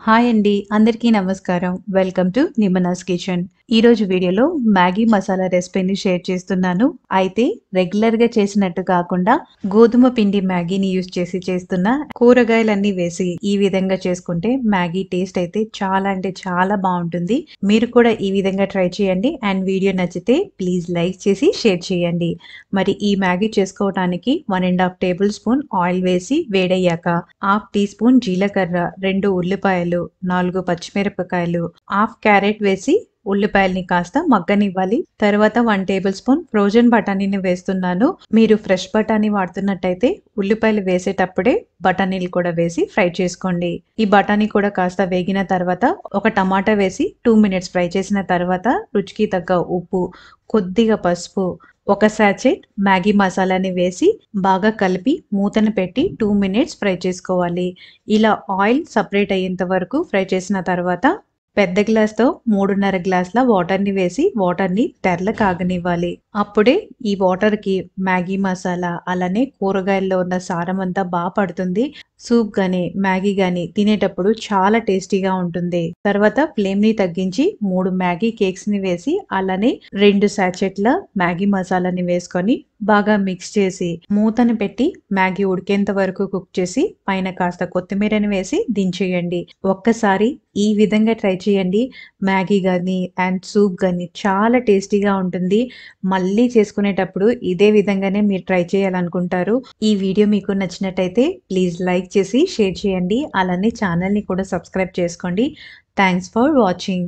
Hi అండి. అందరికీ నమస్కారం. వెల్కమ్ టు నిమనాస్ కిచెన్. ఈరోజు వీడియోలో మ్యాగీ మసాలా రెసిపీని షేర్ చేస్తున్నాను. అయితే రెగ్యులర్‌గా చేసినట్టు కాకుండా గోధుమ పిండి మ్యాగీని యూజ్ చేసి చేస్తున్నా. కూరగాయలన్నీ వేసి ఈ విధంగా చేసుకుంటే మ్యాగీ టేస్ట్ అయితే చాలా అంటే చాలా బావుంటుంది. మీరు కూడా ఈ విధంగా ట్రై చేయండి. అండ్ వీడియో నచ్చితే ప్లీజ్ లైక్ చేసి షేర్ చేయండి. మరి ఈ మ్యాగీ చేసుకోవడానికి 1 ½ టేబుల్ స్పూన్ ఆయిల్ వేసి వేడయ్యాక హాఫ్ టీ స్పూన్ జీలకర్ర, 2 ఉల్లిపాయలు, 4 పచ్చిమిరపకాయలు, హాఫ్ క్యారెట్ వేసి ఉల్లిపాయల్ని కాస్త మగ్గనివ్వాలి. తర్వాత 1 టేబుల్ స్పూన్ ఫ్రోజన్ బఠానీని వేస్తున్నాను. మీరు ఫ్రెష్ బఠానీ వాడుతున్నట్టయితే ఉల్లిపాయలు వేసేటప్పుడే బఠానీలు కూడా వేసి ఫ్రై చేసుకోండి. ఈ బఠానీ కూడా కాస్త వేగిన తర్వాత ఒక టమాటా వేసి 2 మినిట్స్ ఫ్రై చేసిన తర్వాత రుచికి తగ్గ ఉప్పు, కొద్దిగా పసుపు, ఒక సాచెట్ మ్యాగీ మసాలాని వేసి బాగా కలిపి మూతను పెట్టి 2 మినిట్స్ ఫ్రై చేసుకోవాలి. ఇలా ఆయిల్ సపరేట్ అయ్యేంత వరకు ఫ్రై చేసిన తర్వాత పెద్ద గ్లాస్‌తో 3:30 గ్లాసుల వాటర్‌ని వేసి వాటర్‌ని తెరల కాగనివ్వాలి. అప్పుడే ఈ వాటర్‌కి మ్యాగీ మసాలా అలానే కూరగాయల్లో ఉన్న సారం అంతా పడుతుంది. సూప్ గాని, మ్యాగీ గాని తినేటప్పుడు చాలా టేస్టీగా ఉంటుంది. తర్వాత ఫ్లేమ్‌ని తగ్గించి 3 మ్యాగీ కేక్స్‌ని వేసి అలానే 2 సాచెట్ల మ్యాగీ మసాలాని వేసుకొని బాగా మిక్స్ చేసి మూతను పెట్టి మ్యాగీ ఉడికేంత వరకు కుక్ చేసి పైన కాస్త కొత్తిమీరని వేసి దించేయండి. ఒక్కసారి ఈ విధంగా ట్రై చేయండి. మ్యాగీ గాని అండ్ సూప్ గాని చాలా టేస్టీగా ఉంటుంది. మళ్ళీ చేసుకునేటప్పుడు ఇదే విధంగానే మీరు ట్రై చేయాలనుకుంటారు. ఈ వీడియో మీకు నచ్చినట్టయితే ప్లీజ్ లైక్ చేసి షేర్ చేయండి. అలానే ఛానల్‌ని కూడా సబ్స్క్రైబ్ చేసుకోండి. Thanks for watching.